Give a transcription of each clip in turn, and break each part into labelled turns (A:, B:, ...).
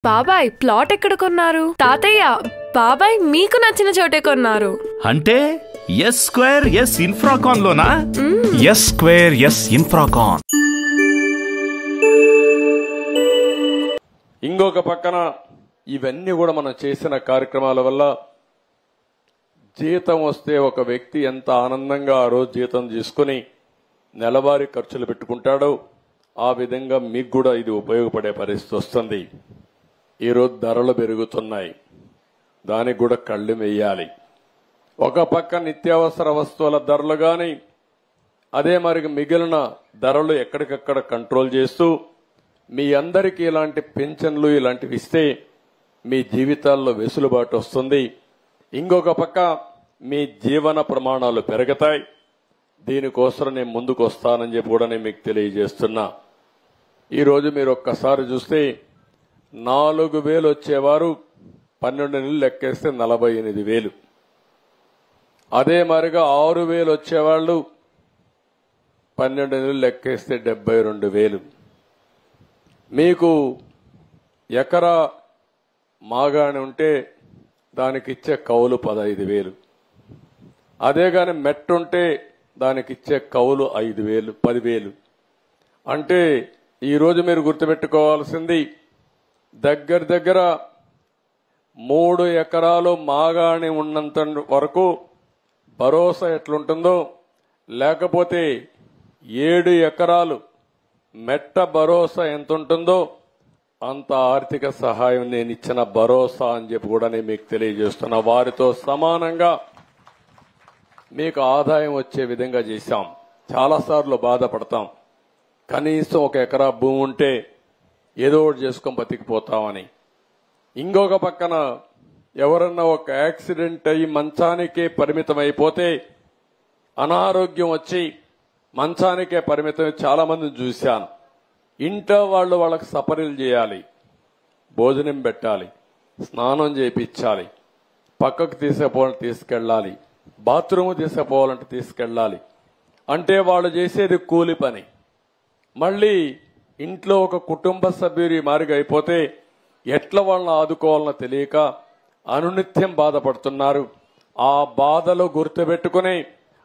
A: బాబాయ్ ప్లాట్ ఎక్కడ కొన్నారు? తాతయ్య బాబాయ్ మీకు నచ్చిన చోటే కొన్నారు.
B: అంటే ఎస్ స్క్వేర్ ఎస్ ఇన్ఫ్రాకాన్ లోనా?
C: S Square S Infracon.
D: ఇంకొక పక్కన ఇవన్నీ కూడా మనం చేసిన కార్యక్రమాల వల్ల జీతం వస్తే ఒక వ్యక్తి ఎంత ఆనందంగా ఆ రోజు జీతం తీసుకుని నెలవారీ ఖర్చులు పెట్టుకుంటాడో ఆ విధంగా మీకు కూడా ఇది ఉపయోగపడే పరిస్థితి వస్తుంది. ఈరోజు ధరలు పెరుగుతున్నాయి, దానికి కూడా కళ్ళు వేయాలి. ఒక పక్క నిత్యావసర వస్తువుల ధరలు కానీ అదే మరి మిగిలిన ధరలు ఎక్కడికక్కడ కంట్రోల్ చేస్తూ మీ అందరికీ ఇలాంటి పెన్షన్లు ఇలాంటివి ఇస్తే మీ జీవితాల్లో వెసులుబాటు వస్తుంది. ఇంకొక పక్క మీ జీవన ప్రమాణాలు పెరుగుతాయి. దీనికోసం నేను ముందుకు వస్తానని చెప్పి కూడా నేను మీకు తెలియజేస్తున్నా. ఈరోజు మీరు ఒక్కసారి చూస్తే 4,000 వచ్చేవారు 12 నెలలు లెక్కేస్తే 48,000. అదే మరిగా 6,000 వచ్చేవాళ్ళు 12 నెలలు లెక్కేస్తే 72,000. మీకు ఎకరా మాగాని ఉంటే దానికి ఇచ్చే కౌలు 15,000. అదే గాని మెట్టుంటే దానికి ఇచ్చే కౌలు 5,000 10,000. అంటే ఈరోజు మీరు గుర్తుపెట్టుకోవాల్సింది దగ్గర 3 ఎకరాలు మాగాని ఉన్నంత వరకు భరోసా ఎట్లుంటుందో, లేకపోతే 7 ఎకరాలు మెట్ట భరోసా ఎంత ఉంటుందో అంత ఆర్థిక సహాయం నేను ఇచ్చిన భరోసా అని చెప్పి కూడా నేను మీకు తెలియజేస్తున్నా. వారితో సమానంగా మీకు ఆదాయం వచ్చే విధంగా చేశాం. చాలాసార్లు బాధపడతాం, కనీసం 1 ఎకరా భూమి ఉంటే ఏదో ఒకటి చేసుకొని బతికిపోతామని. ఇంకొక పక్కన ఎవరన్నా ఒక యాక్సిడెంట్ అయ్యి మంచానికే పరిమితం అయిపోతే, అనారోగ్యం వచ్చి మంచానికే పరిమితం చాలా మందిని చూశాను. ఇంట్లో వాళ్ళకి సపరీలు చేయాలి, భోజనం పెట్టాలి, స్నానం చేయించాలి, పక్కకు తీసుకుపోవాలంటే తీసుకెళ్ళాలి, బాత్రూమ్ తీసుకుపోవాలంటే తీసుకెళ్ళాలి. అంటే వాళ్ళు చేసేది కూలి పని. మళ్ళీ ఇంట్లో ఒక కుటుంబ సభ్యుడి మారిగా అయిపోతే ఎట్లా వాళ్ళని ఆదుకోవాలనో తెలియక అనునిత్యం బాధపడుతున్నారు. ఆ బాధలు గుర్తుపెట్టుకుని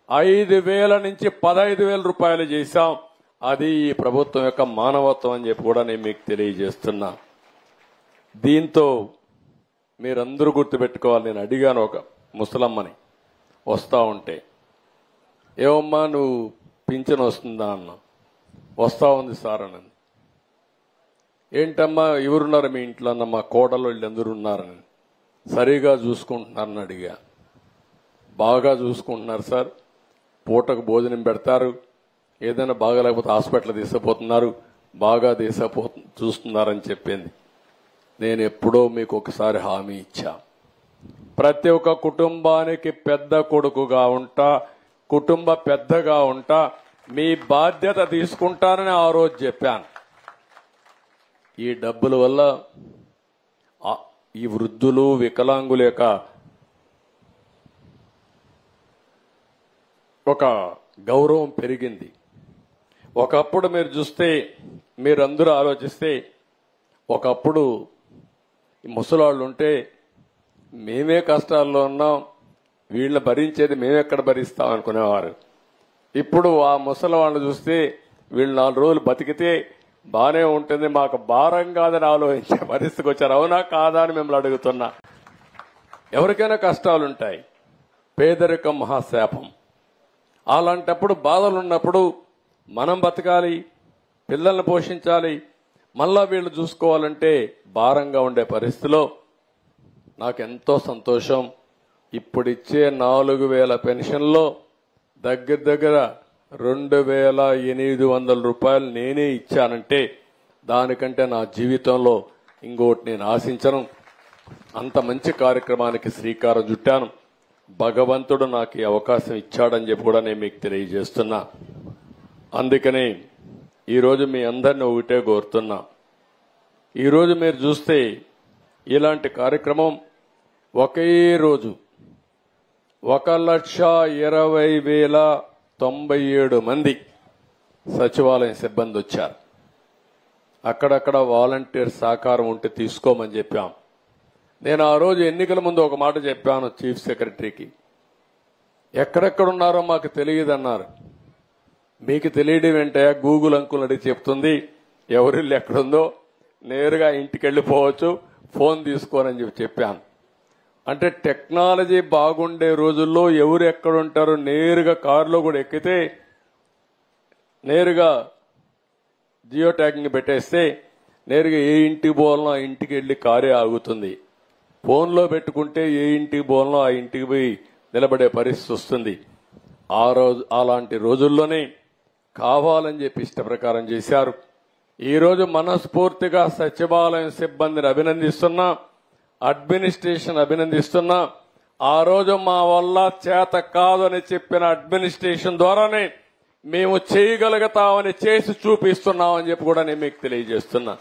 D: 5,000 నుంచి 15,000 రూపాయలు చేశాం. అది ఈ ప్రభుత్వం యొక్క మానవత్వం అని చెప్పి కూడా నేను మీకు తెలియజేస్తున్నా. దీంతో మీరందరూ గుర్తుపెట్టుకోవాలి. నేను అడిగాను ఒక ముసలమ్మని వస్తా ఉంటే, ఏమమ్మా నువ్వు పింఛన్ వస్తుందా అన్న. వస్తా ఉంది సార్ అన్నది. ఏంటమ్మా ఎవరున్నారు మీ ఇంట్లో అన్న. మా కోడలు వీళ్ళందరూ ఉన్నారని. సరిగా చూసుకుంటున్నారని అడిగా. బాగా చూసుకుంటున్నారు సార్, పూటకు భోజనం పెడతారు, ఏదైనా బాగాలేకపోతే హాస్పిటల్ తీసుకుపోతున్నారు, బాగా చూస్తున్నారని చెప్పింది. నేను ఎప్పుడో మీకు ఒకసారి హామీ ఇచ్చా, ప్రతి ఒక్క కుటుంబానికి పెద్ద కొడుకుగా ఉంటా, కుటుంబ పెద్దగా ఉంటా, మీ బాధ్యత తీసుకుంటానని ఆ రోజు చెప్పాను. ఈ డబ్బుల వల్ల ఈ వృద్ధులు వికలాంగుల యొక్క ఒక గౌరవం పెరిగింది. ఒకప్పుడు మీరు చూస్తే, మీరందరూ ఆలోచిస్తే, ఒకప్పుడు ముసలాళ్ళు ఉంటే మేమే కష్టాల్లో ఉన్నాం, వీళ్ళని భరించేది మేమెక్కడ భరిస్తాం అనుకునేవారు. ఇప్పుడు ఆ ముసలి వాళ్ళని చూస్తే వీళ్ళు 4 రోజులు బతికితే బానే ఉంటుంది, మాకు భారం కాదని ఆలోచించే పరిస్థితికి వచ్చారు. అవునా కాదా అని మిమ్మల్ని అడుగుతున్నా. ఎవరికైనా కష్టాలుంటాయి, పేదరికం మహాశాపం. అలాంటప్పుడు బాధలు ఉన్నప్పుడు మనం బతకాలి, పిల్లల్ని పోషించాలి, మళ్ళా వీళ్ళు చూసుకోవాలంటే భారంగా ఉండే పరిస్థితిలో నాకెంతో సంతోషం. ఇప్పుడిచ్చే 4,000 పెన్షన్లో దగ్గర 2,800 రూపాయలు నేనే ఇచ్చానంటే దానికంటే నా జీవితంలో ఇంకోటి నేను ఆశించను. అంత మంచి కార్యక్రమానికి శ్రీకారం చుట్టాను. భగవంతుడు నాకు ఈ అవకాశం ఇచ్చాడని చెప్పి కూడా నేను మీకు తెలియజేస్తున్నా. అందుకనే ఈరోజు మీ అందరిని ఒకటే కోరుతున్నా. ఈరోజు మీరు చూస్తే ఇలాంటి కార్యక్రమం ఒకే రోజు 1,20,097 మంది సచివాలయం సిబ్బంది వచ్చారు. అక్కడక్కడ వాలంటీర్ సహకారం ఉంటే తీసుకోమని చెప్పాం. నేను ఆ రోజు ఎన్నికల ముందు ఒక మాట చెప్పాను చీఫ్ సెక్రటరీకి. ఎక్కడెక్కడున్నారో మాకు తెలియదన్నారు. మీకు తెలియడం ఏంటో గూగుల్ అంకుల్ అడిగి చెప్తుంది ఎవరిల్లు ఎక్కడుందో, నేరుగా ఇంటికి వెళ్ళిపోవచ్చు, ఫోన్ తీసుకోనని చెప్పాను. అంటే టెక్నాలజీ బాగుండే రోజుల్లో ఎవరు ఎక్కడుంటారో నేరుగా కారులో కూడా ఎక్కితే నేరుగా జియో ట్యాగింగ్ పెట్టేస్తే నేరుగా ఏ ఇంటికి పోవాలనో ఆ ఇంటికి వెళ్లి కారే ఆగుతుంది. ఫోన్లో పెట్టుకుంటే ఏ ఇంటికి పోవాలనో ఆ ఇంటికి పోయి నిలబడే పరిస్థితి వస్తుంది. అలాంటి రోజుల్లోనే కావాలని చెప్పి ఇష్ట ప్రకారం చేశారు. ఈ రోజు మనస్ఫూర్తిగా సచివాలయం సిబ్బందిని అభినందిస్తున్నా, అడ్మినిస్ట్రేషన్ అభినందిస్తున్నా. ఆ రోజు మా వల్ల చేత కాదని చెప్పిన అడ్మినిస్ట్రేషన్ ద్వారానే మేము చేయగలుగుతామని చేసి చూపిస్తున్నామని చెప్పి కూడా నేను మీకు తెలియజేస్తున్నా.